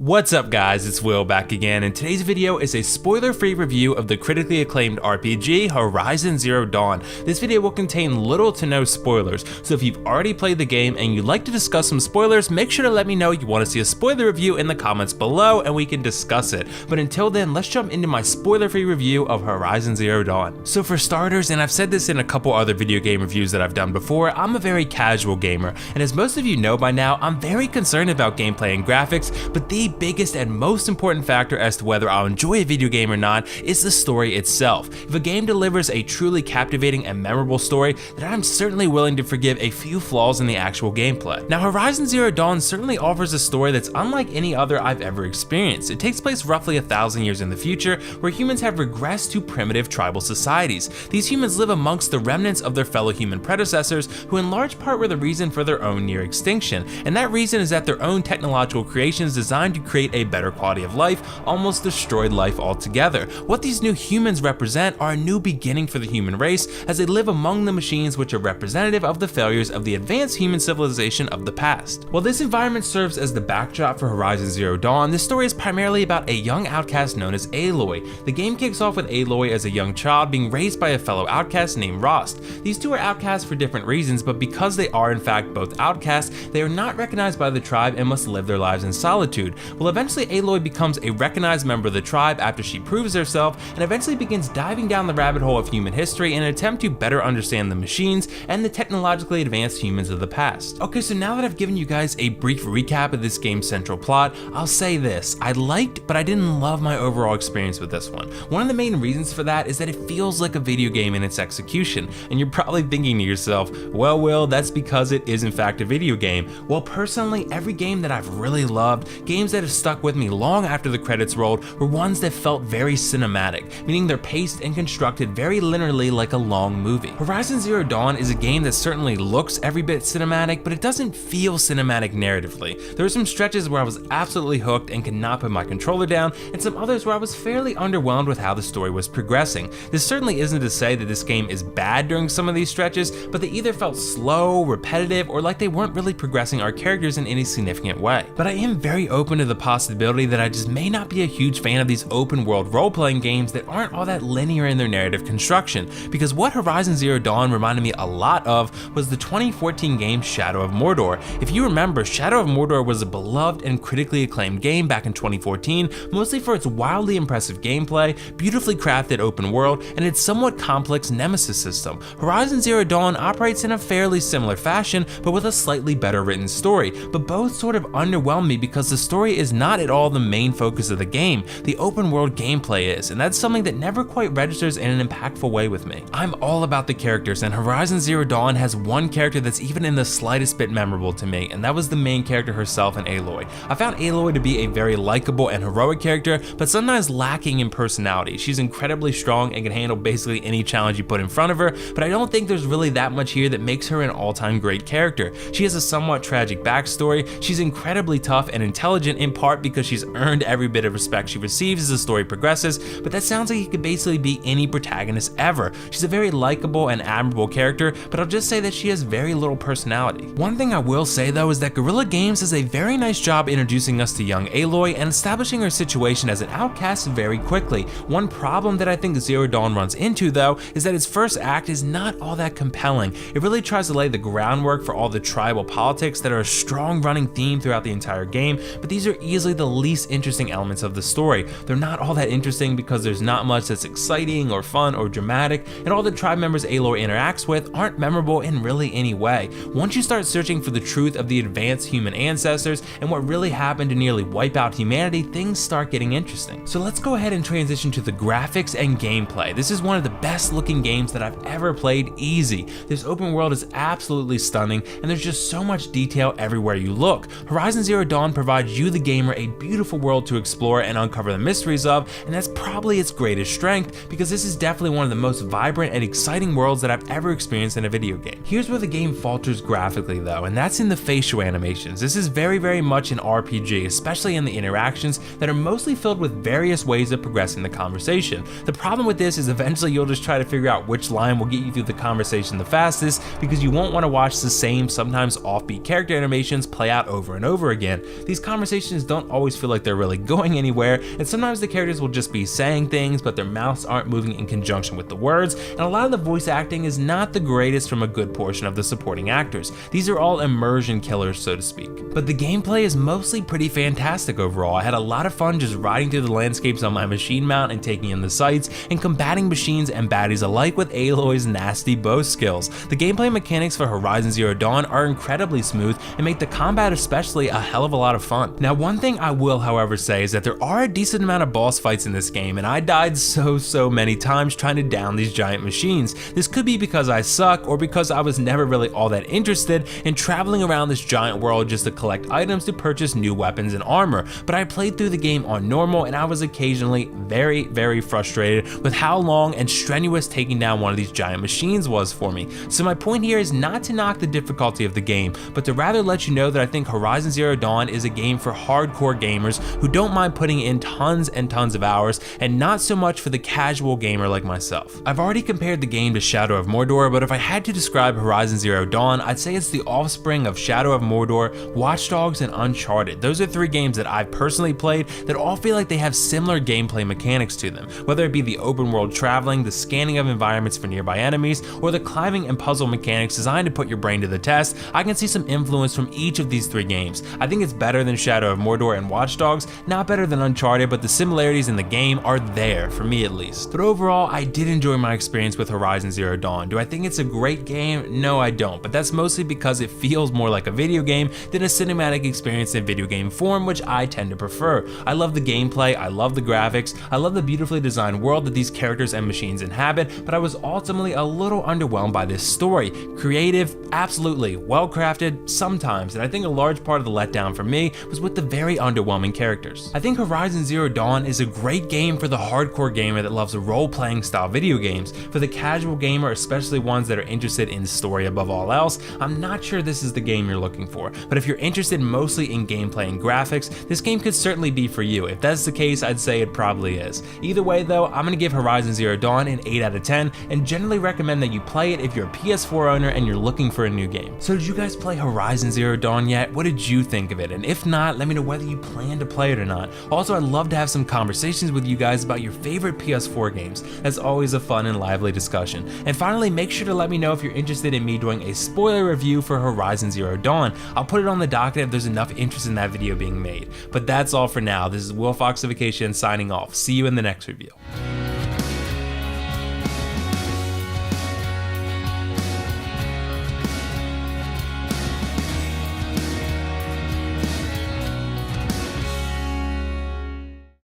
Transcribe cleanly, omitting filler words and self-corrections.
What's up guys, it's Will back again, and today's video is a spoiler-free review of the critically acclaimed RPG Horizon Zero Dawn. This video will contain little to no spoilers, so if you've already played the game and you'd like to discuss some spoilers, make sure to let me know you want to see a spoiler review in the comments below and we can discuss it. But until then, let's jump into my spoiler-free review of Horizon Zero Dawn. So for starters, and I've said this in a couple other video game reviews that I've done before, I'm a very casual gamer, and as most of you know by now, I'm very concerned about gameplay and graphics, but the biggest and most important factor as to whether I'll enjoy a video game or not is the story itself. If a game delivers a truly captivating and memorable story, then I'm certainly willing to forgive a few flaws in the actual gameplay. Now, Horizon Zero Dawn certainly offers a story that's unlike any other I've ever experienced. It takes place roughly 1,000 years in the future, where humans have regressed to primitive tribal societies. These humans live amongst the remnants of their fellow human predecessors, who in large part were the reason for their own near extinction, and that reason is that their own technological creations designed to create a better quality of life almost destroyed life altogether. What these new humans represent are a new beginning for the human race, as they live among the machines which are representative of the failures of the advanced human civilization of the past. While this environment serves as the backdrop for Horizon Zero Dawn, this story is primarily about a young outcast known as Aloy. The game kicks off with Aloy as a young child being raised by a fellow outcast named Rost. These two are outcasts for different reasons, but because they are in fact both outcasts, they are not recognized by the tribe and must live their lives in solitude. Well, eventually Aloy becomes a recognized member of the tribe after she proves herself, and eventually begins diving down the rabbit hole of human history in an attempt to better understand the machines and the technologically advanced humans of the past. Okay, so now that I've given you guys a brief recap of this game's central plot, I'll say this: I liked, but I didn't love my overall experience with this one. One of the main reasons for that is that it feels like a video game in its execution, and you're probably thinking to yourself, well, Will, that's because it is in fact a video game. Well, personally, every game that I've really loved, games that have stuck with me long after the credits rolled, were ones that felt very cinematic, meaning they're paced and constructed very linearly like a long movie. Horizon Zero Dawn is a game that certainly looks every bit cinematic, but it doesn't feel cinematic narratively. There were some stretches where I was absolutely hooked and could not put my controller down, and some others where I was fairly underwhelmed with how the story was progressing. This certainly isn't to say that this game is bad during some of these stretches, but they either felt slow, repetitive, or like they weren't really progressing our characters in any significant way. But I am very open to the possibility that I just may not be a huge fan of these open world role-playing games that aren't all that linear in their narrative construction, because what Horizon Zero Dawn reminded me a lot of was the 2014 game Shadow of Mordor. If you remember, Shadow of Mordor was a beloved and critically acclaimed game back in 2014, mostly for its wildly impressive gameplay, beautifully crafted open world, and its somewhat complex nemesis system. Horizon Zero Dawn operates in a fairly similar fashion, but with a slightly better written story, but both sort of underwhelm me because the story is not at all the main focus of the game. The open world gameplay is, and that's something that never quite registers in an impactful way with me. I'm all about the characters, and Horizon Zero Dawn has one character that's even in the slightest bit memorable to me, and that was the main character herself in Aloy. I found Aloy to be a very likable and heroic character, but sometimes lacking in personality. She's incredibly strong and can handle basically any challenge you put in front of her, but I don't think there's really that much here that makes her an all-time great character. She has a somewhat tragic backstory. She's incredibly tough and intelligent, in part because she's earned every bit of respect she receives as the story progresses, but that sounds like it could basically be any protagonist ever. She's a very likable and admirable character, but I'll just say that she has very little personality. One thing I will say though is that Guerrilla Games does a very nice job introducing us to young Aloy and establishing her situation as an outcast very quickly. One problem that I think Zero Dawn runs into though is that its first act is not all that compelling. It really tries to lay the groundwork for all the tribal politics that are a strong running theme throughout the entire game, but these are easily the least interesting elements of the story. They're not all that interesting because there's not much that's exciting or fun or dramatic, and all the tribe members Aloy interacts with aren't memorable in really any way. Once you start searching for the truth of the advanced human ancestors and what really happened to nearly wipe out humanity, things start getting interesting. So let's go ahead and transition to the graphics and gameplay. This is one of the best looking games that I've ever played, easy. This open world is absolutely stunning, and there's just so much detail everywhere you look. Horizon Zero Dawn provides you, the gamer, a beautiful world to explore and uncover the mysteries of, and that's probably its greatest strength, because this is definitely one of the most vibrant and exciting worlds that I've ever experienced in a video game. Here's where the game falters graphically though, and that's in the facial animations. This is very much an RPG, especially in the interactions that are mostly filled with various ways of progressing the conversation. The problem with this is eventually you'll just try to figure out which line will get you through the conversation the fastest, because you won't want to watch the same, sometimes offbeat character animations play out over and over again. These conversations conversations don't always feel like they're really going anywhere, and sometimes the characters will just be saying things but their mouths aren't moving in conjunction with the words, and a lot of the voice acting is not the greatest from a good portion of the supporting actors. These are all immersion killers, so to speak. But the gameplay is mostly pretty fantastic overall. I had a lot of fun just riding through the landscapes on my machine mount and taking in the sights, and combating machines and baddies alike with Aloy's nasty bow skills. The gameplay mechanics for Horizon Zero Dawn are incredibly smooth and make the combat especially a hell of a lot of fun. Now, one thing I will however say is that there are a decent amount of boss fights in this game, and I died so many times trying to down these giant machines. This could be because I suck, or because I was never really all that interested in traveling around this giant world just to collect items to purchase new weapons and armor, but I played through the game on normal and I was occasionally very frustrated with how long and strenuous taking down one of these giant machines was for me. So my point here is not to knock the difficulty of the game, but to rather let you know that I think Horizon Zero Dawn is a game for hardcore gamers who don't mind putting in tons and tons of hours, and not so much for the casual gamer like myself. I've already compared the game to Shadow of Mordor, but if I had to describe Horizon Zero Dawn, I'd say it's the offspring of Shadow of Mordor, Watch Dogs, and Uncharted. Those are three games that I've personally played that all feel like they have similar gameplay mechanics to them, whether it be the open world traveling, the scanning of environments for nearby enemies, or the climbing and puzzle mechanics designed to put your brain to the test. I can see some influence from each of these three games. I think it's better than Shadow of Mordor and Watch Dogs, not better than Uncharted, but the similarities in the game are there, for me at least. But overall, I did enjoy my experience with Horizon Zero Dawn. Do I think it's a great game? No, I don't, but that's mostly because it feels more like a video game than a cinematic experience in video game form, which I tend to prefer. I love the gameplay, I love the graphics, I love the beautifully designed world that these characters and machines inhabit, but I was ultimately a little underwhelmed by this story. Creative, absolutely, well crafted, sometimes, and I think a large part of the letdown for me was with the very underwhelming characters. I think Horizon Zero Dawn is a great game for the hardcore gamer that loves role-playing style video games. For the casual gamer, especially ones that are interested in story above all else, I'm not sure this is the game you're looking for, but if you're interested mostly in gameplay and graphics, this game could certainly be for you. If that's the case, I'd say it probably is. Either way though, I'm gonna give Horizon Zero Dawn an 8 out of 10, and generally recommend that you play it if you're a PS4 owner and you're looking for a new game. So did you guys play Horizon Zero Dawn yet? What did you think of it? And if not, let me know whether you plan to play it or not. Also, I'd love to have some conversations with you guys about your favorite PS4 games. That's always a fun and lively discussion. And finally, make sure to let me know if you're interested in me doing a spoiler review for Horizon Zero Dawn. I'll put it on the docket if there's enough interest in that video being made. But that's all for now. This is WillFoxification signing off. See you in the next review.